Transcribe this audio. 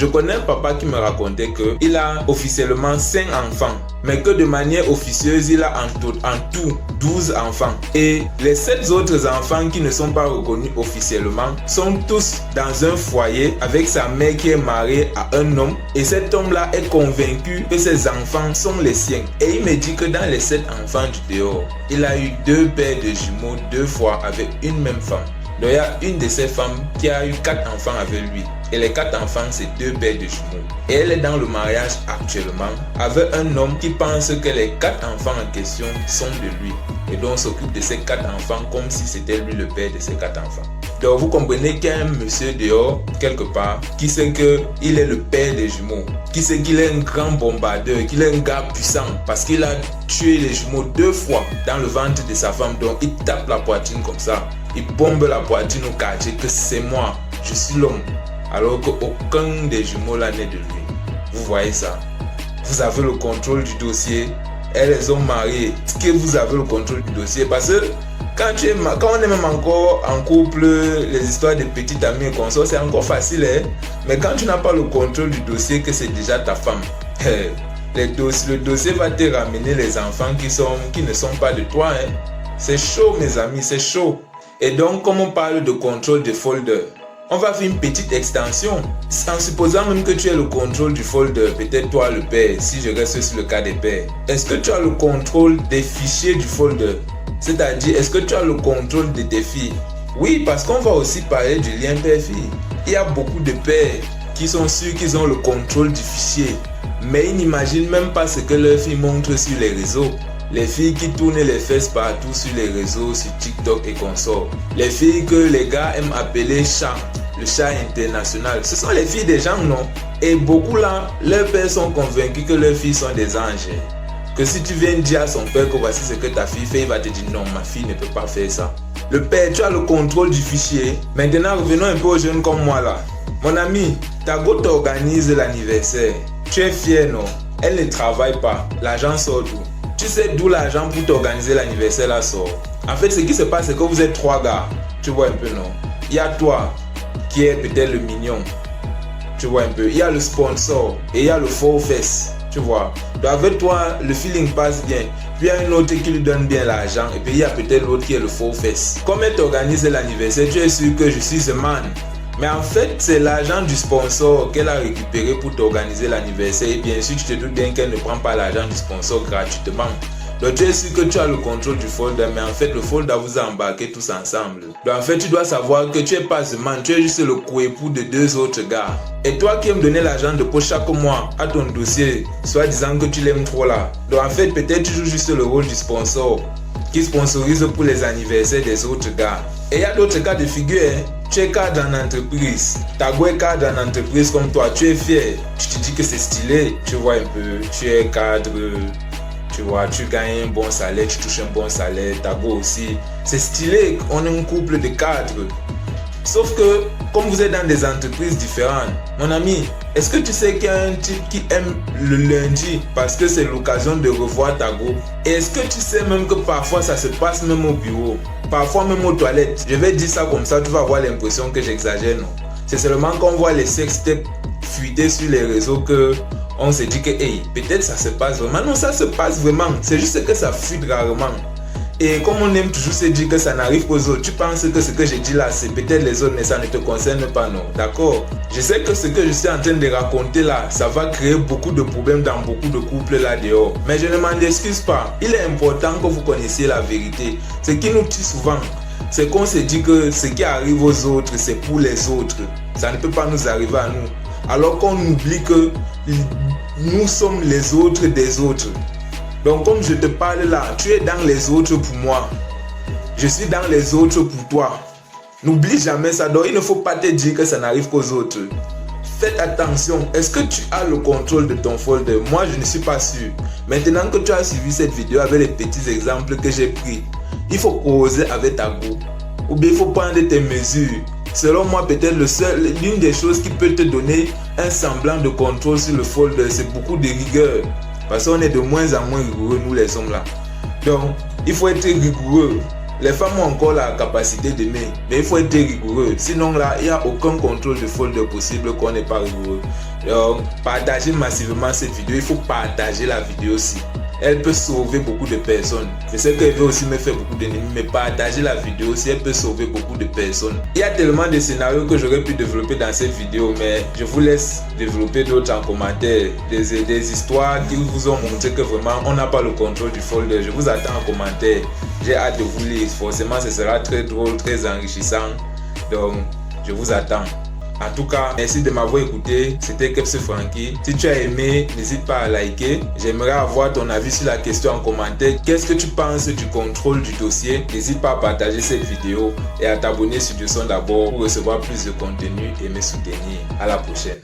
Je connais un papa qui me racontait qu'il a officiellement 5 enfants, mais que de manière officieuse, il a en tout 12 enfants. Et les 7 autres enfants qui ne sont pas reconnus officiellement sont tous dans un foyer avec sa mère qui est mariée à un homme. Et cet homme-là est convaincu que ses enfants sont les siens. Et il me dit que dans les 7 enfants du dehors, il a eu 2 paires de jumeaux 2 fois avec une même femme. Donc il y a une de ces femmes qui a eu 4 enfants avec lui. Et les 4 enfants, c'est 2 paires de jumeaux. Et elle est dans le mariage actuellement avec un homme qui pense que les 4 enfants en question sont de lui. Et donc s'occupe de ces 4 enfants comme si c'était lui le père de ces 4 enfants. Donc vous comprenez qu'il y a un monsieur dehors, quelque part, qui sait qu'il est le père des jumeaux, qui sait qu'il est un grand bombardeur, qu'il est un gars puissant, parce qu'il a tué les jumeaux 2 fois dans le ventre de sa femme. Donc il tape la poitrine comme ça, il bombe la poitrine au quartier que c'est moi, je suis l'homme. Alors qu'aucun des jumeaux là n'est de lui. Vous voyez ça? Vous avez le contrôle du dossier. Elles les ont mariées. Est-ce que vous avez le contrôle du dossier? Parce que quand on est même encore en couple, les histoires de petites amies et consorts, c'est encore facile. Hein? Mais quand tu n'as pas le contrôle du dossier, que c'est déjà ta femme, le dossier va te ramener les enfants qui ne sont pas de toi. Hein? C'est chaud, mes amis, c'est chaud. Et donc, comme on parle de contrôle de folder, on va faire une petite extension. En supposant même que tu aies le contrôle du folder, peut-être toi le père, si je reste sur le cas des pères. Est-ce que tu as le contrôle des fichiers du folder? C'est-à-dire, est-ce que tu as le contrôle de tes filles? Oui, parce qu'on va aussi parler du lien père-fille. Il y a beaucoup de pères qui sont sûrs qu'ils ont le contrôle du fichier, mais ils n'imaginent même pas ce que leurs filles montrent sur les réseaux. Les filles qui tournent les fesses partout sur les réseaux, sur TikTok et consorts. Les filles que les gars aiment appeler chat, le chat international. Ce sont les filles des gens, non? Et beaucoup là, leurs pères sont convaincus que leurs filles sont des anges. Que si tu viens dire à son père que voici ce que ta fille fait, il va te dire non, ma fille ne peut pas faire ça. Le père, tu as le contrôle du fichier. Maintenant, revenons un peu aux jeunes comme moi là. Mon ami, ta go t'organise l'anniversaire. Tu es fier, non? Elle ne travaille pas. L'argent sort d'où? Tu sais d'où l'argent pour t'organiser l'anniversaire là sort. En fait, ce qui se passe, c'est que vous êtes 3 gars. Tu vois un peu, non? Il y a toi, qui est peut-être le mignon. Tu vois un peu. Il y a le sponsor et il y a le faux fesse. Tu vois. Donc avec toi, le feeling passe bien. Puis il y a une autre qui lui donne bien l'argent. Et puis il y a peut-être l'autre qui est le faux fesse. Comme elle t'organise l'anniversaire, tu es sûr que je suis un man. Mais en fait, c'est l'argent du sponsor qu'elle a récupéré pour t'organiser l'anniversaire. Et bien sûr, tu te doutes bien qu'elle ne prend pas l'argent du sponsor gratuitement. Donc tu es sûr que tu as le contrôle du folder, mais en fait le folder vous a embarqué tous ensemble. Donc en fait tu dois savoir que tu n'es pas ce man, tu es juste le coépoux de 2 autres gars. Et toi qui aimes donner l'argent de poche chaque mois à ton dossier, soit disant que tu l'aimes trop là. Donc en fait peut-être tu joues juste le rôle du sponsor qui sponsorise pour les anniversaires des autres gars. Et il y a d'autres cas de figure, hein. Tu es cadre en entreprise, ta go est cadre en entreprise comme toi, tu es fier, tu te dis que c'est stylé, tu vois un peu, tu es cadre. Tu vois, tu gagnes un bon salaire, tu touches un bon salaire, ta go aussi. C'est stylé, on est un couple de cadres. Sauf que, comme vous êtes dans des entreprises différentes, mon ami, est-ce que tu sais qu'il y a un type qui aime le lundi parce que c'est l'occasion de revoir ta go? Et est-ce que tu sais même que parfois ça se passe même au bureau, parfois même aux toilettes? Je vais dire ça comme ça, tu vas avoir l'impression que j'exagère, non? C'est seulement qu'on voit les sextapes fuiter sur les réseaux que on se dit que hey, peut-être ça se passe vraiment. Non, ça se passe vraiment. C'est juste que ça fuite rarement. Et comme on aime toujours se dire que ça n'arrive qu'aux autres, tu penses que ce que j'ai dit là, c'est peut-être les autres, mais ça ne te concerne pas, non? D'accord? Je sais que ce que je suis en train de raconter là, ça va créer beaucoup de problèmes dans beaucoup de couples là dehors. Mais je ne m'en excuse pas. Il est important que vous connaissiez la vérité. Ce qui nous tue souvent, c'est qu'on se dit que ce qui arrive aux autres, c'est pour les autres. Ça ne peut pas nous arriver à nous. Alors qu'on oublie que nous sommes les autres des autres. Donc comme je te parle là, tu es dans les autres pour moi. Je suis dans les autres pour toi. N'oublie jamais ça. Donc il ne faut pas te dire que ça n'arrive qu'aux autres. Faites attention. Est-ce que tu as le contrôle de ton folder? Moi je ne suis pas sûr. Maintenant que tu as suivi cette vidéo avec les petits exemples que j'ai pris, il faut causer avec ta go. Ou bien il faut prendre tes mesures. Selon moi, peut-être l'une des choses qui peut te donner un semblant de contrôle sur le folder, c'est beaucoup de rigueur. Parce qu'on est de moins en moins rigoureux, nous les hommes là. Donc, il faut être rigoureux. Les femmes ont encore la capacité d'aimer, mais il faut être rigoureux. Sinon là, il n'y a aucun contrôle de folder possible qu'on n'est pas rigoureux. Donc, partagez massivement cette vidéo. Il faut partager la vidéo aussi. Elle peut sauver beaucoup de personnes. Je sais qu'elle veut aussi me faire beaucoup d'ennemis, mais partager la vidéo aussi, elle peut sauver beaucoup de personnes. Il y a tellement de scénarios que j'aurais pu développer dans cette vidéo, mais je vous laisse développer d'autres en commentaire. Des histoires qui vous ont montré que vraiment, on n'a pas le contrôle du folder. Je vous attends en commentaire. J'ai hâte de vous lire. Forcément, ce sera très drôle, très enrichissant. Donc, je vous attends. En tout cas, merci de m'avoir écouté. C'était Kepse Franky. Si tu as aimé, n'hésite pas à liker. J'aimerais avoir ton avis sur la question en commentaire. Qu'est-ce que tu penses du contrôle du dossier? N'hésite pas à partager cette vidéo et à t'abonner sur Du Son d'abord pour recevoir plus de contenu et me soutenir. À la prochaine.